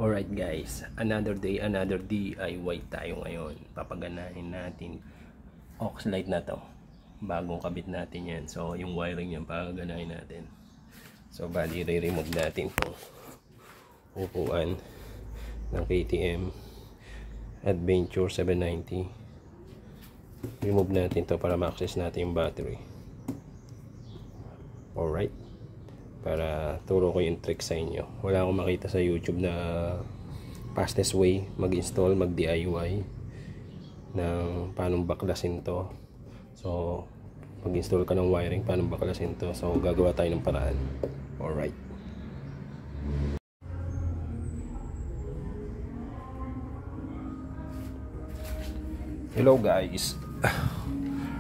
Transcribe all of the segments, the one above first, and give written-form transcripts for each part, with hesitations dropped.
Alright guys, another day, another DIY tayo ngayon. Papaganahin natin aux light na to. Bagong kabit natin yan. So yung wiring yan, papaganahin natin. So bali, re-remove natin itong upuan ng KTM Adventure 790. Remove natin to para ma-access natin yung battery. Alright, para turo ko yung trick sa inyo. Wala akong makita sa YouTube na fastest way mag-install, mag-DIY ng paano baklasin to. So mag-install ka ng wiring, paano baklasin to. So gagawa tayo ng paraan. Alright, hello guys,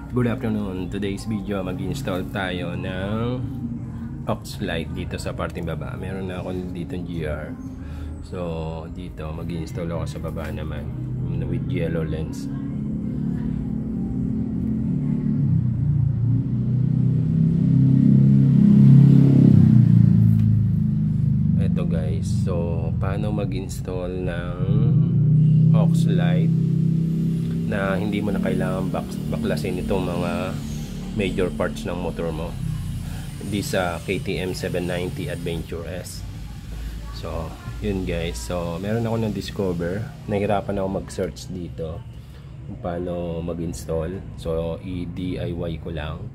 good afternoon. Today's video, mag-install tayo ng aux light dito sa parting baba. Meron na ako dito ng GR. So dito mag-install ako sa baba naman with yellow lens. Eto guys, so paano mag-install ng aux light na hindi mo na kailangan baklasin itong mga major parts ng motor mo. Hindi sa KTM 790 Adventure S. So yun guys, so meron ako ng discover. Nahirapan ako mag-search dito kung paano mag-install. So i-DIY ko lang.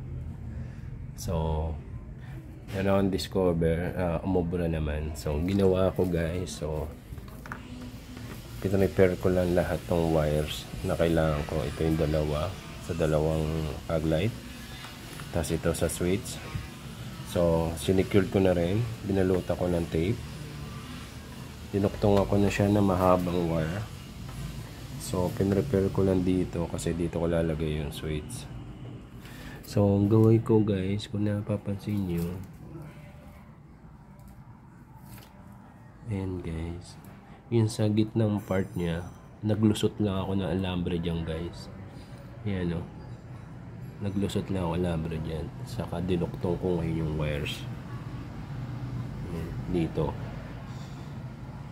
So meron akong discover, umubra naman. So ginawa ko guys, so repair ko lang lahat ng wires na kailangan ko. Ito yung dalawa sa dalawang fog light, tapos ito sa switch. So sinecured ko na rin, binalutan ko ng tape, dinuktong ako na siya na mahabang wire. So pinrepair ko lang dito kasi dito ko lalagay yung switch. So ang gawin ko guys, kung napapansin nyo, ayan guys, yung sa gitnang part niya, naglusot lang ako ng alambre dyan guys. Yan o, naglusot lang ako alambre dyan, saka dinuktong ko ngayon yung wires. Yan,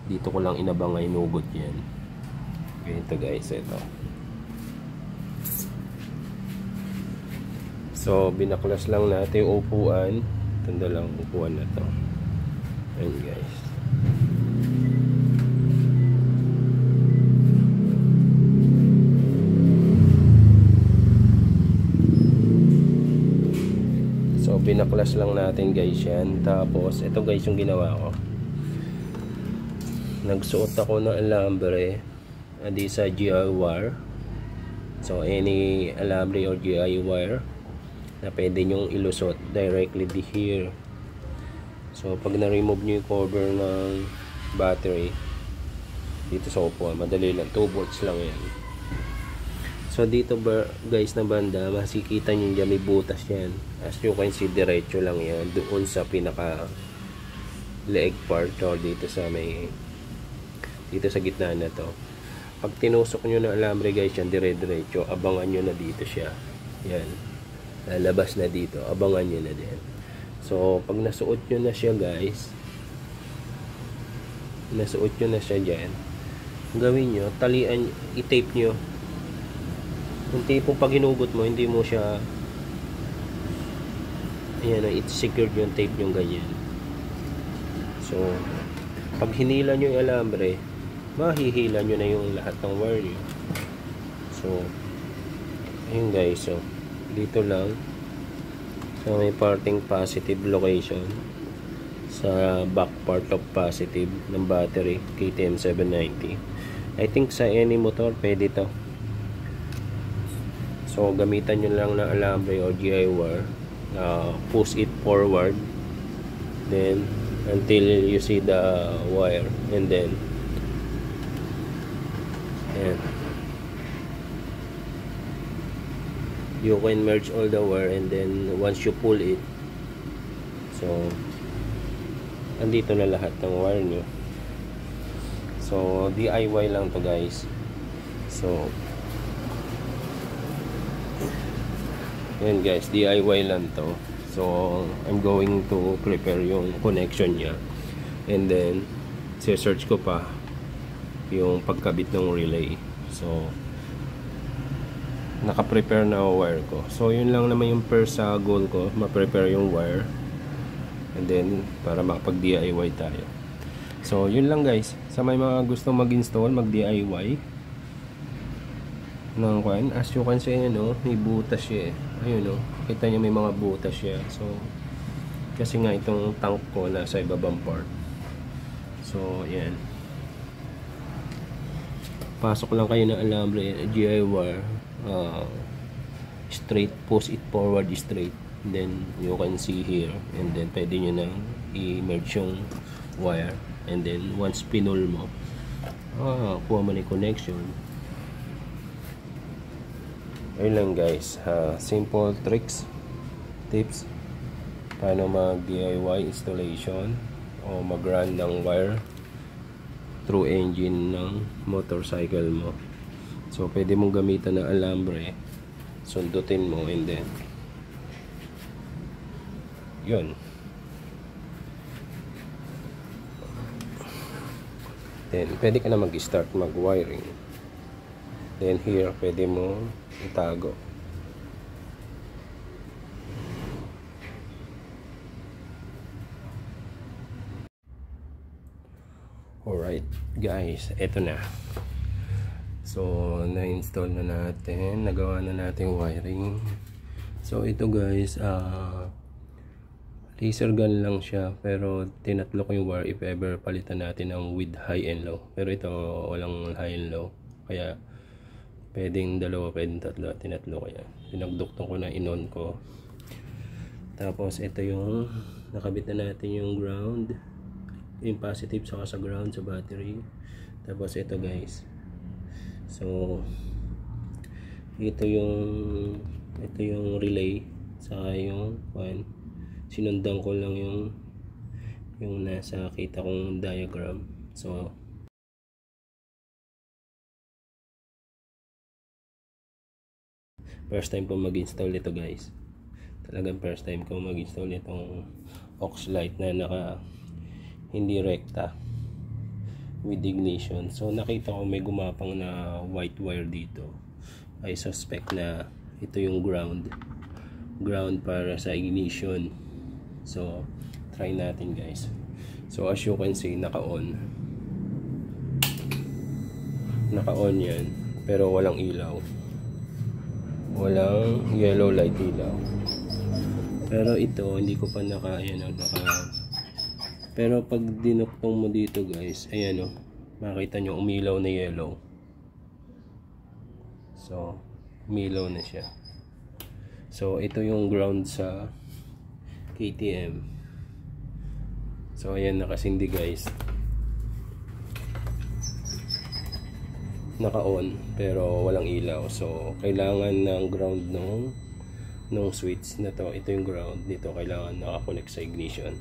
dito ko lang inabangay nugot yan. Ganito guys, ito. So binaklas lang natin yung upuan. Tanda lang upuan na to. Ayan guys. Binaklas lang natin guys yan. Tapos ito guys yung ginawa ko, nagsuot ako ng alambre adi sa GI wire. So any alambre or GI wire na pwede nyong ilusot directly here. So pag na-remove nyo yung cover ng battery dito sa upuan, madali lang, 2 volts lang yan. So dito guys na banda, makikita nyo dyan may butas yan. As you can see, diretso lang yan doon sa pinaka leg part or dito sa gitna na to. Pag tinusok nyo na alambre guys yan, dire-diretso, abangan nyo na dito siya. Yan, lalabas na dito, abangan nyo na din. So pag nasuot nyo na siya guys, nasuot nyo na siya dyan, gawin nyo, talian, i-tape nyo. Yung tipong pag hinugot mo, hindi mo siya, ayan, it's secured yung tape yung ganyan. So pag hinila nyo yung alambre, mahihila nyo na yung lahat ng wire nyo. So ayun guys, so dito lang sa may parting positive location, sa back part of positive ng battery KTM 790. I think sa any motor pwede to. So gamitan nyo lang ng alambre o GI wire, push it forward, then until you see the wire, and then and you can merge all the wire, and then once you pull it, so andito na lahat ng wire nyo. So DIY lang to guys. So yan guys, DIY lang to. So I'm going to prepare yung connection niya, and then search ko pa yung pagkabit ng relay. So naka-prepare na wire ko. So yun lang naman yung first goal ko, ma-prepare yung wire, and then para makapag DIY tayo. So yun lang guys, sa may mga gustong mag-install, mag DIY ng coin, as you can see, may butas siya ayun, kita nyo may mga butas siya. So kasi nga itong tank ko nasa ibabang part. So yan, pasok lang kayo ng alambre, GI wire, straight, post it forward straight, then you can see here, and then pwede nyo nang i-merge yung wire, and then once pinul mo, kuha mo na yung connection. Ayun lang guys, simple tricks, tips paano mag DIY installation o mag run ng wire through engine ng motorcycle mo. So pwede mong gamitan ng alambre, sundutin mo, and then yun, then pwede ka na mag-start mag-wiring. Then here pwede mo itago. Alright guys, eto na. So na-install na natin, nagawa na natin wiring. So ito guys, laser gun lang siya, pero tinatlo ko yung wire if ever palitan natin ng with high and low. Pero ito walang high and low, kaya pwedeng dalawa, pwedeng tatlo, tinatlo ko yan. Pinagduktong ko na, inon ko. Tapos ito yung nakabit na natin yung ground, yung positive saka sa ground sa battery. Tapos ito guys, so ito yung relay saka yung sinundan ko lang yung nasa kita kong diagram. So first time ko mag-install ito guys, talagang first time ko mag-install itong Oxlite na hindi rekta with ignition. So nakita ko may gumapang na white wire dito. I suspect na ito yung ground para sa ignition. So try natin guys. So as you can see, naka-on yan, pero walang ilaw, walang yellow light ilaw. Pero ito hindi ko pa pero pag dinuktong mo dito guys, ayan makita nyo umilaw na yellow. So umilaw na siya. So ito yung ground sa KTM. So ayan, nakasindi guys, naka-on pero walang ilaw. So kailangan ng ground nung switch na to. Ito yung ground nito, kailangan naka-connect sa ignition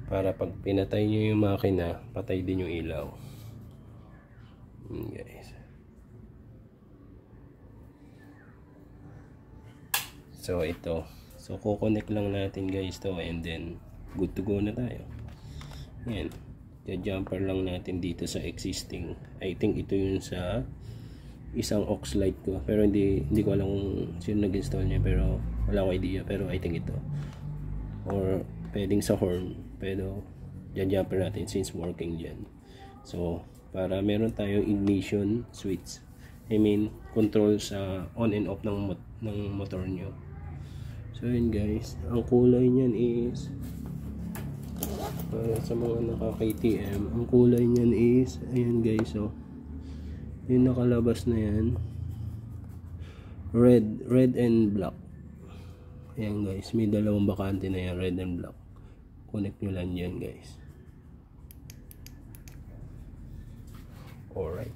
para pag pinatay nyo yung makina, patay din yung ilaw. Guys, so ito, so kukonek lang natin guys to, and then good to go na tayo. Yan, jumper lang natin dito sa existing. I think ito yun sa isang Oxlite ko, pero hindi ko alam kung sino nag-install niya, pero wala ko idea. Pero I think ito, or pwedeng sa horn, pero jumper natin since working dyan. So para meron tayong ignition switch, I mean control sa on and off ng motor nyo. So yun guys, ang kulay niyan is para sa mga naka KTM, ang kulay niyan is ayan guys, so yung nakalabas na yan, red and black. Ayan guys, may dalawang bakante na yan, red and black. Connect nyo lang yan guys. Alright,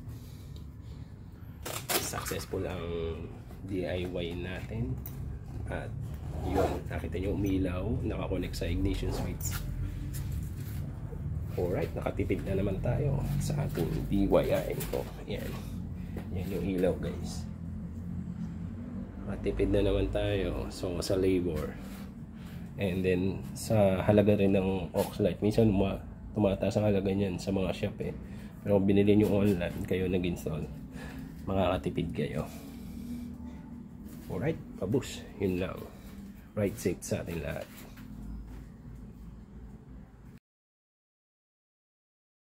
successful ang DIY natin. At yun, nakita nyo umilaw, nakakonect sa ignition switch. Alright, nakatipid na naman tayo sa ating DIY ko. Yan yung ilaw guys, nakatipid na naman tayo. So sa labor, and then sa halaga rin ng Oxlite, minsan tumataas ang halaga niyan sa mga shop Pero kung binili nyo online, kayo nag-install, makakatipid kayo. Alright, pabus. Yun lang. Ride safe sa atin lahat.